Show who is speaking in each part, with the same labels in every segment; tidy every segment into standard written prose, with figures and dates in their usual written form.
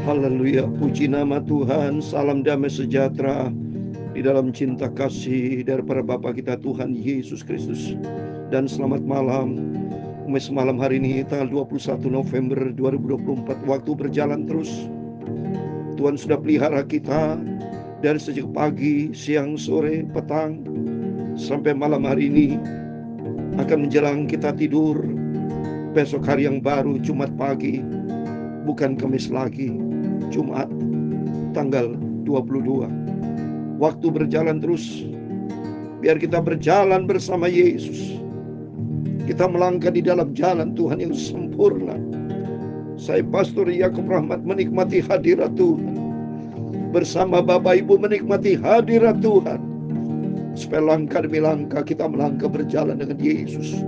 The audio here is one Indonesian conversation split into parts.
Speaker 1: Haleluya, puji nama Tuhan. Salam damai sejahtera di dalam cinta kasih daripada Bapa kita Tuhan Yesus Kristus. Dan selamat malam. Malam hari ini tanggal 21 November 2024. Waktu berjalan terus. Tuhan sudah pelihara kita dari sejak pagi, siang, sore, petang sampai malam hari ini. Akan menjelang kita tidur besok hari yang baru, Jumat pagi, bukan Kamis lagi, Jumat tanggal 22. Waktu berjalan terus. Biar kita berjalan bersama Yesus. Kita melangkah di dalam jalan Tuhan yang sempurna. Saya Pastor Yakub Rahmat menikmati hadirat Tuhan. Bersama Bapak Ibu menikmati hadirat Tuhan. Supaya langkah demi langkah kita melangkah berjalan dengan Yesus.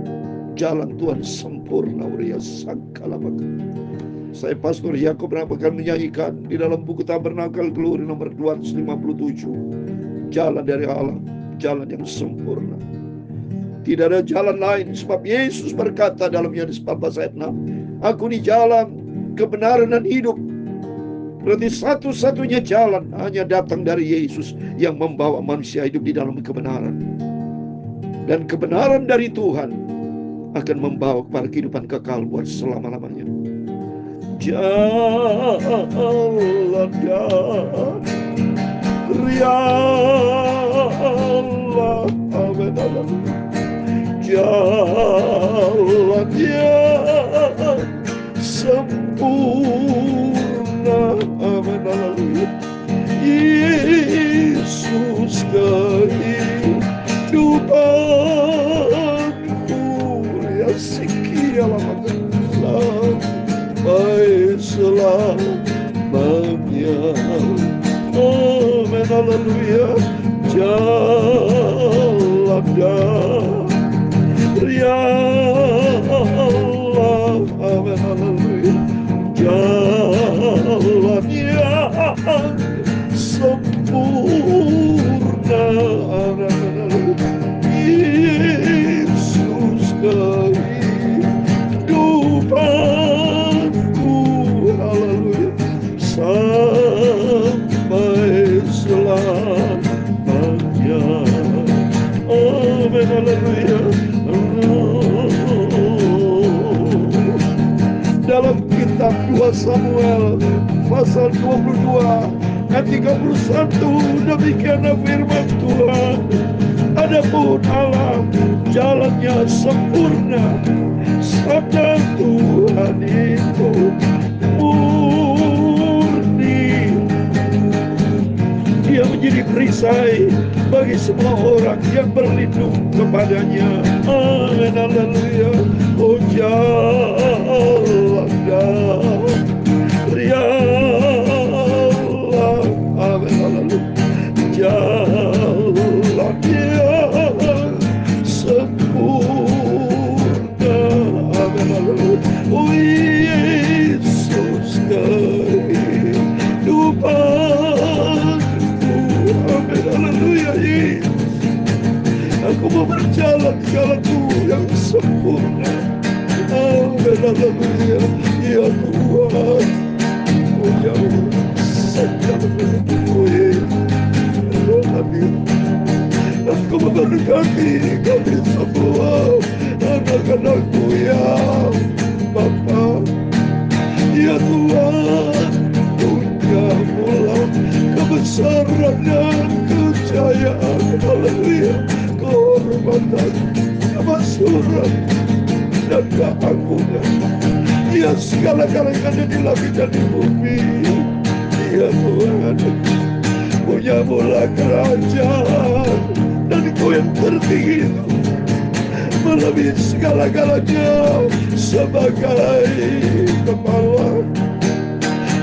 Speaker 1: Jalan Tuhan sempurna. Uria Sangkalabaka. Saya Pastor Yakub akan menyanyikan di dalam buku Tabernakel Glory nomor 257. Jalan dari Allah, jalan yang sempurna. Tidak ada jalan lain, sebab Yesus berkata dalam Yohanes 14 ayat 6, Aku ini jalan, kebenaran dan hidup. Berarti satu-satunya jalan hanya datang dari Yesus yang membawa manusia hidup di dalam kebenaran. Dan kebenaran dari Tuhan akan membawa kepada kehidupan kekal buat selama-lamanya. Jalan dari Allah, amin, amin. Jalannya sempurna, amin, amin. Yesus kehidupanku, ya sekian sampai selamanya. Amin, haleluya. Jalan dari Allah, amin, haleluya. Jalannya sempurna, amin, haleluya. Yesus kehidupanku, haleluya, sampai selamanya. Amin, haleluya. Dalam kitab 2 Samuel pasal 22 ayat 31, demikianlah firman Tuhan. Adapun Allah jalannya sempurna, sabda Tuhan itu murni. Dia menjadi perisai bagi semua orang yang berlindung kepadanya. Amin, haleluya. Oh, jalan dari Allah, amin, haleluya. Jalannya sempurna, amin, haleluya. Oh, Yesus kehidupanku, amin, haleluya. Aku mau berjalan jalanku yang sempurna. Amin, haleluya. Ya Tuhan, oh ya Allah, oh ya Tuhan, aku memberkati kami semua, anak-anakku ya Bapa. Ya Tuhan, Tunjanglah kebesaran dan kejayaan, haleluya, kehormatan, kemakmuran dan keagungan. Ya segala-galanya ada di langit dan di bumi. Ya Tuhan, punya mula kerajaan dan Kau yang tertinggi itu melebihi segala-galanya sebagai kepala.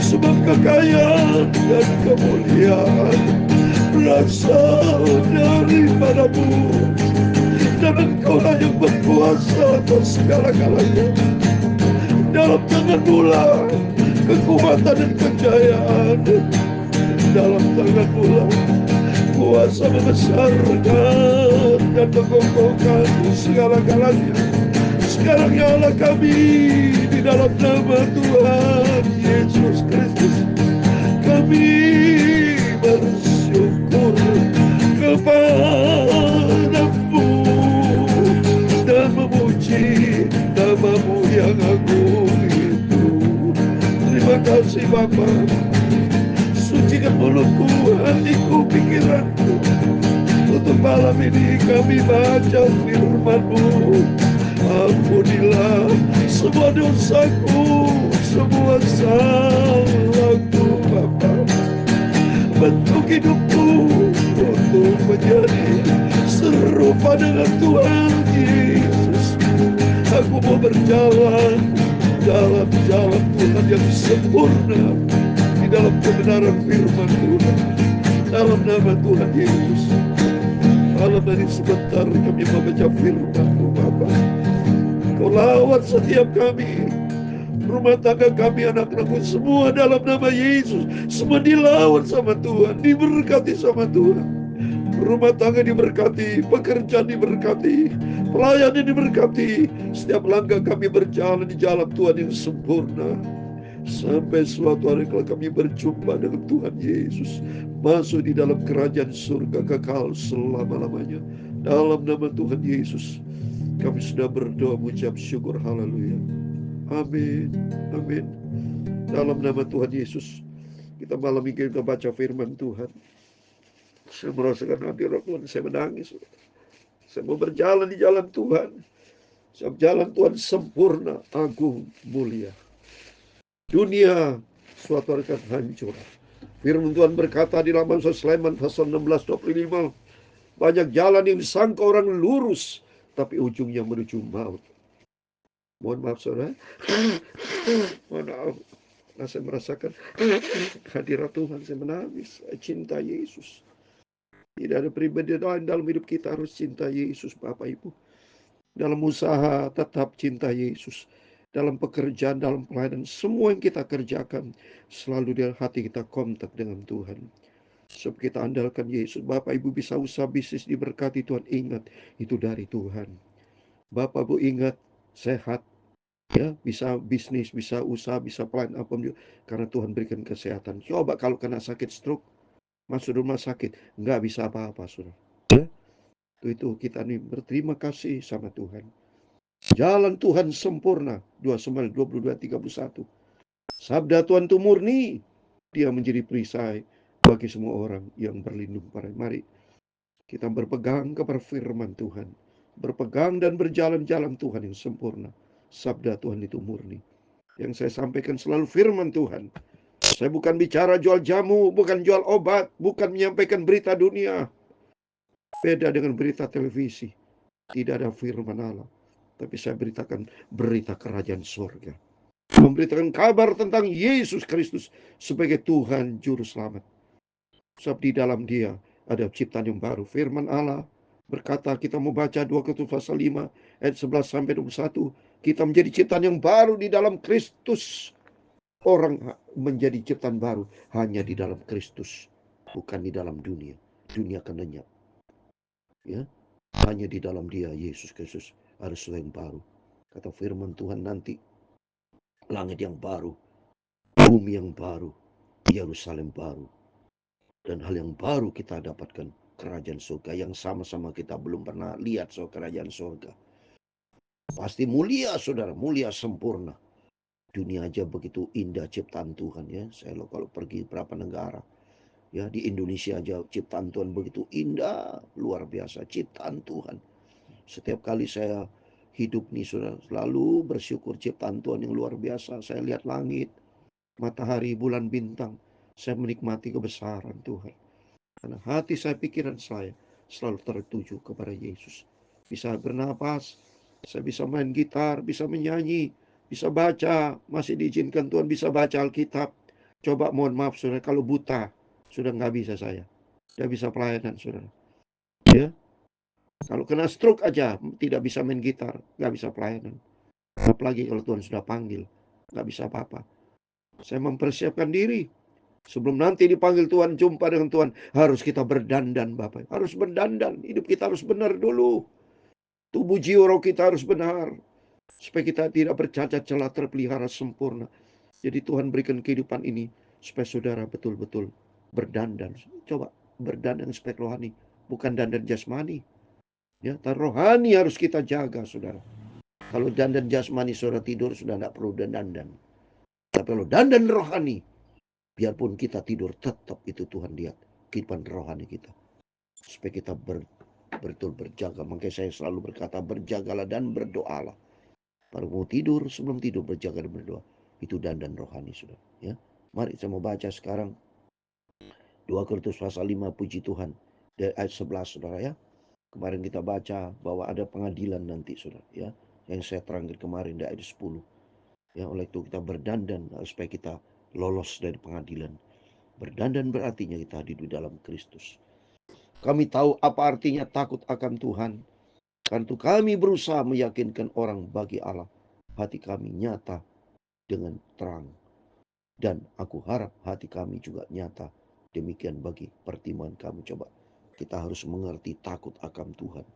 Speaker 1: Sebab kekayaan dan kemuliaan berasal daripada-Mu, dan Engkau yang berkuasa atas segala-galanya. Dalam tangan mula kekuatan dan kejayaan, dalam tangan mula kuasa membesarkan dan mengokohkan segala-galanya. Sekarang ya Allah kami di dalam nama Tuhan Yesus Kristus Terima kasih Bapa. Sucikan mulutku, hatiku, pikiranku. Untuk malam ini kami baca firman-Mu. Ampunilah semua dosaku, semua salahku Bapa. Bentuk hidupku untuk menjadi serupa dengan Tuhan Yesus. Aku mau berjalan dalam jalan Tuhan yang sempurna, di dalam kebenaran firman Tuhan, dalam nama Tuhan Yesus. Malam ini sebentar kami membaca firman-Mu Bapa. Kau lawat setiap kami, rumah tangga kami, anak-anakku, semua dalam nama Yesus. Semua dilawat sama Tuhan, diberkati sama Tuhan. Rumah tangga diberkati, pekerjaan diberkati, pelayanan diberkati. Setiap langkah kami berjalan di jalan Tuhan yang sempurna. Sampai suatu hari kalau kami berjumpa dengan Tuhan Yesus, masuk di dalam kerajaan surga kekal selama-lamanya. Dalam nama Tuhan Yesus, kami sudah berdoa mengucap syukur. Haleluya. Amin. Amin. Dalam nama Tuhan Yesus, kita malam ini kita baca firman Tuhan. Saya merasakan hati roh Tuhan, saya menangis. Saya mau berjalan di jalan Tuhan. Sebab jalan Tuhan sempurna, agung, mulia. Dunia suatu hari akan hancur. Firman Tuhan berkata di dalam Amsal Sulaiman pasal 16:25, banyak jalan yang disangka orang lurus, tapi ujungnya menuju maut. Mohon maaf saudara. Mohon maaf. Saya merasakan hadirat Tuhan, saya menangis. Saya cinta Yesus. Tidak ada pribadi lain dalam hidup kita, harus cinta Yesus Bapak Ibu. Dalam usaha tetap cinta Yesus. Dalam pekerjaan, dalam pelayanan, semua yang kita kerjakan selalu di hati kita kontak dengan Tuhan. Sebab kita andalkan Yesus. Bapak Ibu bisa usaha bisnis diberkati Tuhan, ingat itu dari Tuhan. Bapak Ibu ingat sehat, ya, bisa bisnis, bisa usaha, bisa pelayanan apapun, karena Tuhan berikan kesehatan. Coba kalau kena sakit stroke, masuk rumah sakit, nggak bisa apa-apa saudara. Ya, itu kita nih berterima kasih sama Tuhan. Jalan Tuhan sempurna. 2 Samuel 22:31. Sabda Tuhan itu murni. Dia menjadi perisai bagi semua orang yang berlindung pada. Mari kita berpegang kepada firman Tuhan. Berpegang dan berjalan jalan Tuhan yang sempurna. Sabda Tuhan itu murni. Yang saya sampaikan selalu firman Tuhan. Saya bukan bicara jual jamu, bukan jual obat, bukan menyampaikan berita dunia. Beda dengan berita televisi. Tidak ada firman Allah. Tapi saya beritakan berita kerajaan surga. Memberitakan kabar tentang Yesus Kristus sebagai Tuhan Juru Selamat. Sebab di dalam Dia ada ciptaan yang baru. Firman Allah berkata, kita mau baca 2 Korintus pasal 5 ayat 11 sampai 21. Kita menjadi ciptaan yang baru di dalam Kristus. Orang menjadi ciptaan baru hanya di dalam Kristus, bukan di dalam dunia. Dunia akan lenyap. Ya, hanya di dalam Dia Yesus Kristus ada sesuatu yang baru. Kata firman Tuhan nanti, langit yang baru, bumi yang baru, Yerusalem baru, dan hal yang baru kita dapatkan, kerajaan surga yang sama-sama kita belum pernah lihat. So kerajaan surga pasti mulia saudara, mulia sempurna. Dunia aja begitu indah ciptaan Tuhan ya. Saya kalau pergi berapa negara ya, di Indonesia aja ciptaan Tuhan begitu indah, luar biasa ciptaan Tuhan. Setiap kali saya hidup nih saudara, selalu bersyukur ciptaan Tuhan yang luar biasa. Saya lihat langit, matahari, bulan, bintang. Saya menikmati kebesaran Tuhan. Karena hati saya, pikiran saya selalu tertuju kepada Yesus. Bisa bernapas, saya bisa main gitar, bisa menyanyi, bisa baca, masih diizinkan Tuhan bisa baca Alkitab. Coba mohon maaf saudara, kalau buta, sudah nggak bisa saya. Tidak bisa pelayanan saudara. Ya, kalau kena stroke aja, tidak bisa main gitar, nggak bisa pelayanan. Apalagi kalau Tuhan sudah panggil, nggak bisa apa-apa. Saya mempersiapkan diri. Sebelum nanti dipanggil Tuhan, jumpa dengan Tuhan, harus kita berdandan Bapak. Harus berdandan, hidup kita harus benar dulu. Tubuh jiwa roh kita harus benar. Supaya kita tidak bercacat celah, terpelihara sempurna. Jadi Tuhan berikan kehidupan ini, supaya saudara betul-betul berdandan. Coba berdandan aspek rohani, bukan dandan jasmani. Ya, rohani harus kita jaga saudara. Kalau dandan jasmani saudara tidur, sudah tidak perlu dandan. Tapi kalau dandan rohani, biarpun kita tidur, tetap itu Tuhan lihat kehidupan rohani kita. Supaya kita betul berjaga. Makanya saya selalu berkata, berjagalah dan berdoalah. Baru mau tidur, sebelum tidur berjaga dan berdoa. Itu dandan rohani, saudara. Ya, mari saya mau baca sekarang 2 Korintus pasal 5, puji Tuhan, dari ayat 11, saudara ya. Kemarin kita baca bahwa ada pengadilan nanti, saudara ya. Yang saya terangkan kemarin dari ayat 10. Ya, oleh itu kita berdandan supaya kita lolos dari pengadilan. Berdandan berartinya kita hidup di dalam Kristus. Kami tahu apa artinya takut akan Tuhan. Karena itu kami berusaha meyakinkan orang bagi Allah. Hati kami nyata dengan terang. Dan aku harap hati kami juga nyata. Demikian bagi pertimbangan kami. Coba kita harus mengerti takut akan Tuhan.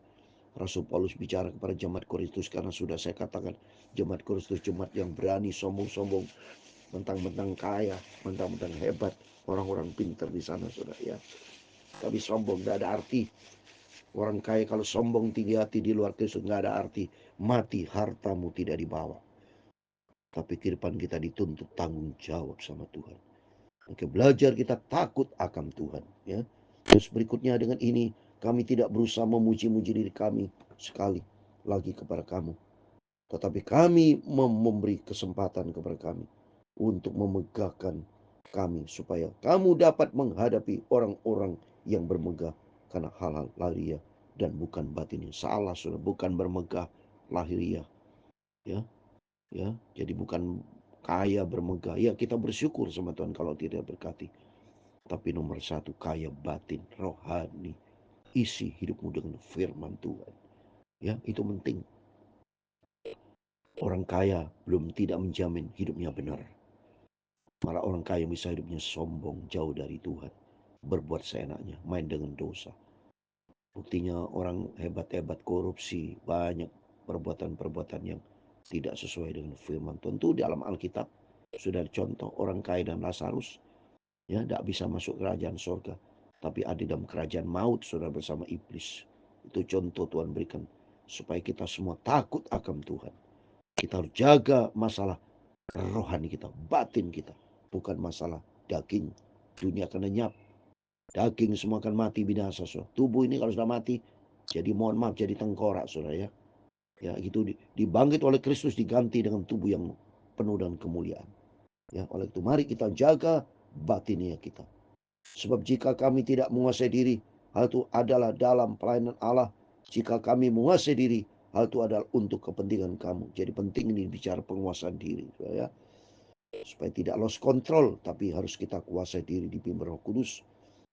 Speaker 1: Rasul Paulus bicara kepada jemaat Korintus, karena sudah saya katakan jemaat Korintus jemaat yang berani, sombong-sombong, mentang-mentang kaya, mentang-mentang hebat, orang-orang pintar di sana, saudara ya. Tapi sombong tidak ada arti. Orang kaya kalau sombong tinggi hati di luar Kristus nggak ada arti. Mati hartamu tidak dibawa. Tapi kehidupan kita dituntut tanggung jawab sama Tuhan. Oke, belajar kita takut akan Tuhan. Ya. Terus berikutnya dengan ini kami tidak berusaha memuji-muji diri kami sekali lagi kepada kamu. Tetapi kami memberi kesempatan kepada kami untuk memegahkan kami supaya kamu dapat menghadapi orang-orang yang bermegah karena hal-hal lahiriah dan bukan batinnya. Salah, sudah, bukan bermegah lahiriah. Ya, ya. Jadi bukan kaya bermegah. Ya, kita bersyukur sama Tuhan kalau tidak berkati. Tapi nomor satu, kaya batin, rohani. Isi hidupmu dengan firman Tuhan. Ya, itu penting. Orang kaya belum tidak menjamin hidupnya benar. Malah orang kaya bisa hidupnya sombong, jauh dari Tuhan. Berbuat seenaknya, main dengan dosa. Buktinya orang hebat-hebat korupsi, banyak perbuatan-perbuatan yang tidak sesuai dengan firman Tuhan. Itu dalam Alkitab sudah contoh orang kaya dan Lazarus. Ya, tidak bisa masuk kerajaan surga. Tapi ada dalam kerajaan maut, saudara, bersama iblis. Itu contoh Tuhan berikan. Supaya kita semua takut akan Tuhan. Kita harus jaga masalah rohani kita, batin kita. Bukan masalah daging. Dunia akan lenyap. Daging semua akan mati binasa. So. Tubuh ini kalau sudah mati, jadi mohon maaf, jadi tengkorak, saudara ya. Ya, itu dibangkit oleh Kristus, diganti dengan tubuh yang penuh dengan kemuliaan. Ya, oleh itu mari kita jaga batinnya kita. Sebab jika kami tidak menguasai diri, hal itu adalah dalam pelayanan Allah. Jika kami menguasai diri, hal itu adalah untuk kepentingan kamu. Jadi penting ini bicara penguasaan diri, ya. Supaya tidak lost control, tapi harus kita kuasai diri dipimpin Roh Kudus.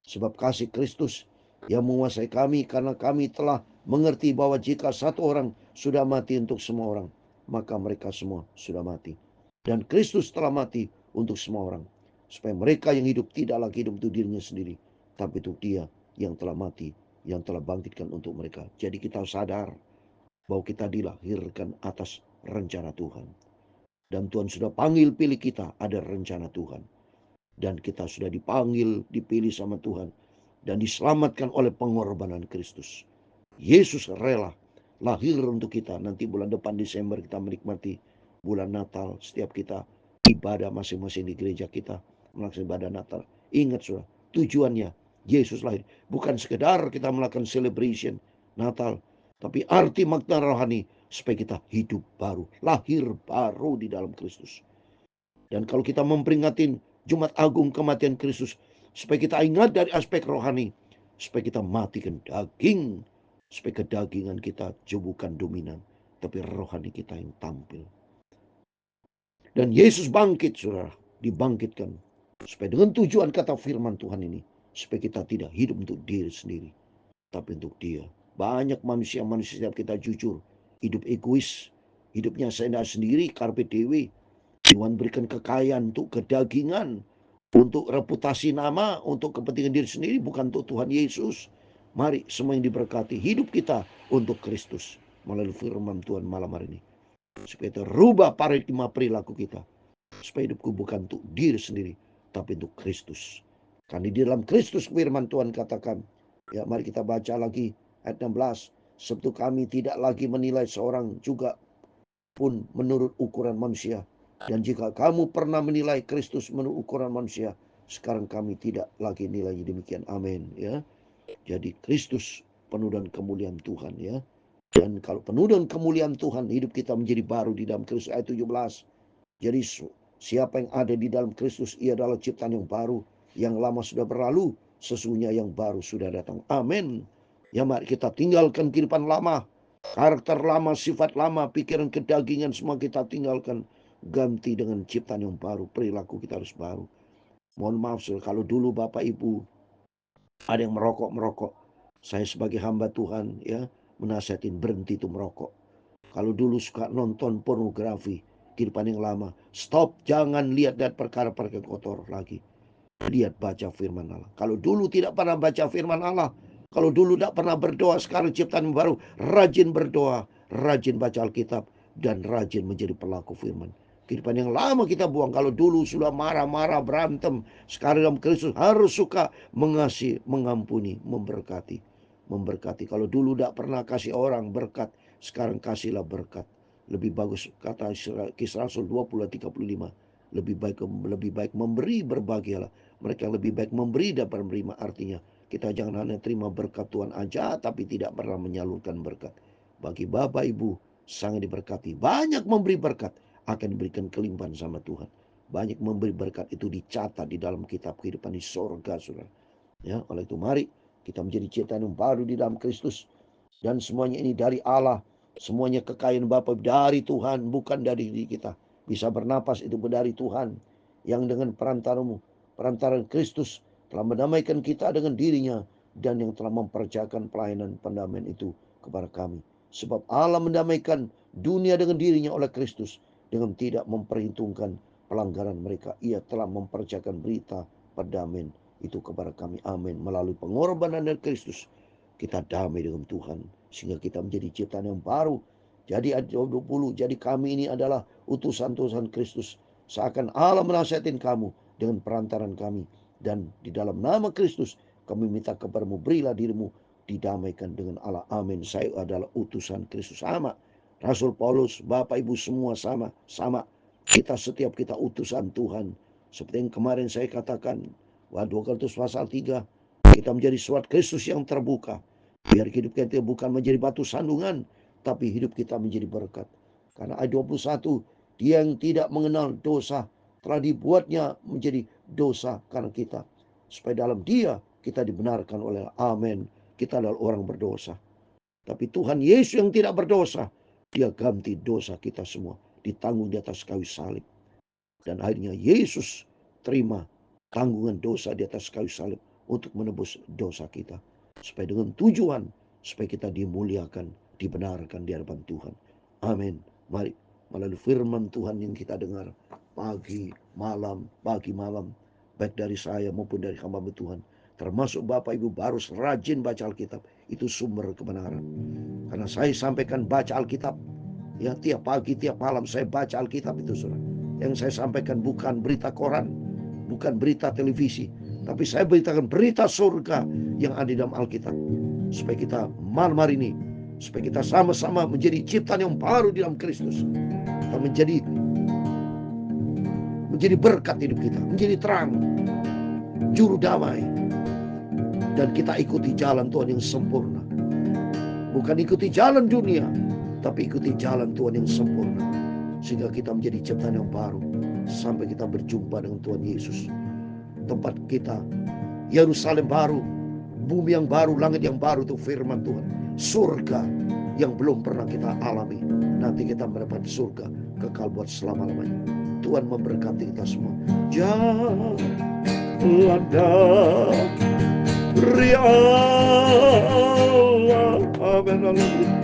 Speaker 1: Sebab kasih Kristus yang menguasai kami, karena kami telah mengerti bahwa jika satu orang sudah mati untuk semua orang, maka mereka semua sudah mati. Dan Kristus telah mati untuk semua orang, supaya mereka yang hidup tidak lagi hidup untuk dirinya sendiri, tapi untuk Dia yang telah mati, yang telah bangkitkan untuk mereka. Jadi kita sadar bahwa kita dilahirkan atas rencana Tuhan. Dan Tuhan sudah panggil pilih kita, ada rencana Tuhan. Dan kita sudah dipanggil, dipilih sama Tuhan. Dan diselamatkan oleh pengorbanan Kristus. Yesus rela lahir untuk kita. Nanti bulan depan Desember kita menikmati bulan Natal. Setiap kita ibadah masing-masing di gereja kita melaksanakan ibadah Natal. Ingat sudah, tujuannya Yesus lahir. Bukan sekedar kita melakukan celebration Natal. Tapi arti makna rohani supaya kita hidup baru. Lahir baru di dalam Kristus. Dan kalau kita memperingati Jumat Agung kematian Kristus, supaya kita ingat dari aspek rohani, supaya kita matikan daging, supaya kedagingan kita bukan dominan, tapi rohani kita yang tampil. Dan Yesus bangkit, saudara, dibangkitkan, supaya dengan tujuan kata firman Tuhan ini, supaya kita tidak hidup untuk diri sendiri, tapi untuk Dia. Banyak manusia-manusia setiap kita jujur, hidup egois, hidupnya saya sendiri, carpe diem. Tuhan berikan kekayaan untuk kedagingan, untuk reputasi nama, untuk kepentingan diri sendiri, bukan untuk Tuhan Yesus. Mari semua yang diberkati, hidup kita untuk Kristus melalui firman Tuhan malam hari ini. Supaya terubah paradigma perilaku kita. Supaya hidupku bukan untuk diri sendiri, tapi untuk Kristus. Karena di dalam Kristus firman Tuhan katakan, ya mari kita baca lagi ayat 16. Sebab kami tidak lagi menilai seorang juga pun menurut ukuran manusia. Dan jika kamu pernah menilai Kristus menurut ukuran manusia, sekarang kami tidak lagi nilai demikian. Amin. Ya. Jadi Kristus penuh dengan kemuliaan Tuhan, ya. Dan kalau penuh dengan kemuliaan Tuhan, hidup kita menjadi baru di dalam Kristus. Ayat 17. Jadi siapa yang ada di dalam Kristus, ia adalah ciptaan yang baru. Yang lama sudah berlalu, sesungguhnya yang baru sudah datang. Amin. Ya, mari kita tinggalkan kehidupan lama, karakter lama, sifat lama, pikiran kedagingan, semua kita tinggalkan. Ganti dengan ciptaan yang baru, perilaku kita harus baru. Mohon maaf, kalau dulu Bapak Ibu ada yang merokok. Saya sebagai hamba Tuhan, ya, menasihatin berhenti itu merokok. Kalau dulu suka nonton pornografi, kehidupan yang lama, stop, jangan lihat perkara-perkara kotor lagi. Lihat, baca firman Allah. Kalau dulu tidak pernah baca firman Allah, kalau dulu tidak pernah berdoa, sekarang ciptaan yang baru, rajin berdoa, rajin baca Alkitab, dan rajin menjadi pelaku firman. Kehidupan yang lama kita buang. Kalau dulu sudah marah-marah, berantem, sekarang dalam Kristus harus suka mengasihi, mengampuni, memberkati. Kalau dulu tidak pernah kasih orang berkat, sekarang kasihlah berkat. Lebih bagus, kata Kisah Rasul 20:35. Lebih baik memberi, berbahagialah. Mereka lebih baik memberi daripada menerima. Artinya kita jangan hanya terima berkat Tuhan aja, tapi tidak pernah menyalurkan berkat. Bagi Bapak Ibu sangat diberkati. Banyak memberi berkat akan diberikan kelimpahan sama Tuhan. Banyak memberi berkat itu dicatat di dalam kitab kehidupan di sorga, saudara. Ya, oleh itu mari kita menjadi ciptaan yang baru di dalam Kristus. Dan semuanya ini dari Allah. Semuanya kekayaan Bapa dari Tuhan, bukan dari diri kita. Bisa bernapas itu dari Tuhan, yang dengan perantaran Kristus telah mendamaikan kita dengan dirinya, dan yang telah mempercayakan pelayanan pendamaian itu kepada kami. Sebab Allah mendamaikan dunia dengan dirinya oleh Kristus, dengan tidak memperhitungkan pelanggaran mereka. Ia telah mempercayakan berita perdamaian itu kepada kami. Amin. Melalui pengorbanan dari Kristus, kita damai dengan Tuhan, sehingga kita menjadi ciptaan yang baru. Jadi ayat 20, jadi kami ini adalah utusan-utusan Kristus, seakan Allah menasihatin kamu dengan perantaran kami. Dan di dalam nama Kristus kami minta kepadamu, berilah dirimu didamaikan dengan Allah. Amin. Saya adalah utusan Kristus. Sama Rasul Paulus, Bapak Ibu semua sama. Setiap kita utusan Tuhan. Seperti yang kemarin saya katakan, 2 Korintus pasal 3, kita menjadi surat Kristus yang terbuka. Biar hidup kita bukan menjadi batu sandungan, tapi hidup kita menjadi berkat. Karena ayat 21, dia yang tidak mengenal dosa telah dibuatnya menjadi dosa karena kita, supaya dalam dia kita dibenarkan oleh Allah. Amin. Kita adalah orang berdosa, tapi Tuhan Yesus yang tidak berdosa, dia ganti dosa kita semua, ditanggung di atas kayu salib. Dan akhirnya Yesus terima tanggungan dosa di atas kayu salib untuk menebus dosa kita, supaya dengan tujuan supaya kita dimuliakan, dibenarkan di hadapan Tuhan. Amin. Mari melalui firman Tuhan yang kita dengar pagi malam, baik dari saya maupun dari hamba Tuhan, termasuk Bapak Ibu harus rajin baca Alkitab. Itu sumber kebenaran. Karena saya sampaikan baca Alkitab, ya, tiap pagi, tiap malam saya baca Alkitab itu, saudara. Yang saya sampaikan bukan berita koran, bukan berita televisi, tapi saya beritakan berita surga yang ada di dalam Alkitab. Supaya kita malam hari ini, supaya kita sama-sama menjadi ciptaan yang baru di dalam Kristus. Kita menjadi berkat hidup kita, menjadi terang, juru damai. Dan kita ikuti jalan Tuhan yang sempurna. Bukan ikuti jalan dunia, tapi ikuti jalan Tuhan yang sempurna. Sehingga kita menjadi ciptaan yang baru, sampai kita berjumpa dengan Tuhan Yesus. Tempat kita, Yerusalem baru, bumi yang baru, langit yang baru, itu firman Tuhan. Surga yang belum pernah kita alami. Nanti kita mendapat surga kekal buat selama-lamanya. Tuhan memberkati kita semua. Jalan beri Allah, amin, haleluya.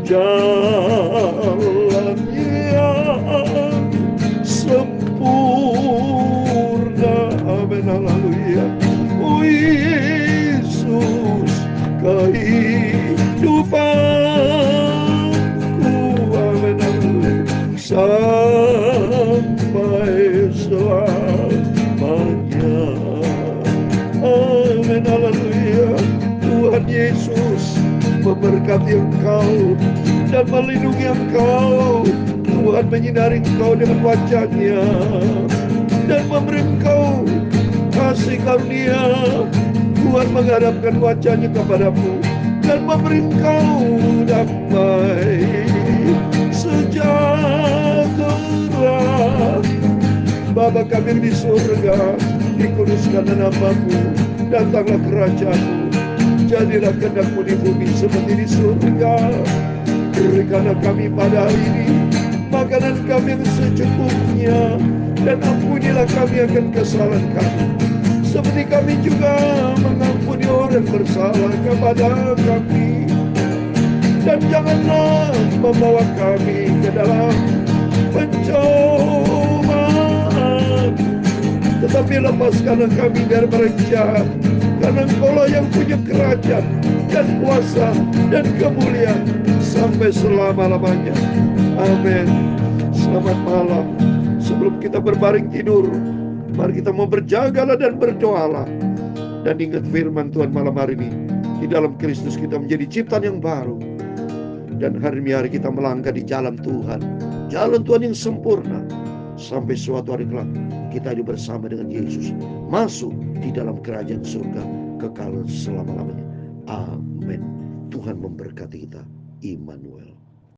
Speaker 1: Jalan yang sempurna, amin, haleluya. Oh Yesus, kehidupanku, amin, haleluya. Sampai selamanya, amin, haleluya. Tuhan Yesus memberkati engkau dan melindungi engkau. Tuhan menyinari engkau dengan wajahnya dan memberi engkau kasih karunia. Tuhan menghadapkan wajahnya kepadamu dan memberi engkau damai sejahtera. Bapa kami yang di surga, dikuduskanlah namamu, datanglah kerajaanmu, jadilah kehendak-Mu di bumi seperti di surga. Berikanlah kami pada hari ini makanan kami yang secukupnya, dan ampunilah kami akan kesalahan kami, seperti kami juga mengampuni orang bersalah kepada kami. Dan janganlah membawa kami ke dalam pencobaan, tetapi lepaskanlah kami dari jahat, karena Engkaulah yang punya kerajaan dan kuasa dan kemuliaan sampai selama-lamanya. Amin. Selamat malam. Sebelum kita berbaring tidur, mari kita mau berjagalah dan berdoalah. Dan ingat firman Tuhan malam hari ini, di dalam Kristus kita menjadi ciptaan yang baru. Dan hari ini hari kita melangkah di jalan Tuhan, jalan Tuhan yang sempurna, sampai suatu hari kelak kita hidup bersama dengan Yesus, masuk di dalam kerajaan surga kekal selama-lamanya. Amin. Tuhan memberkati kita. Immanuel.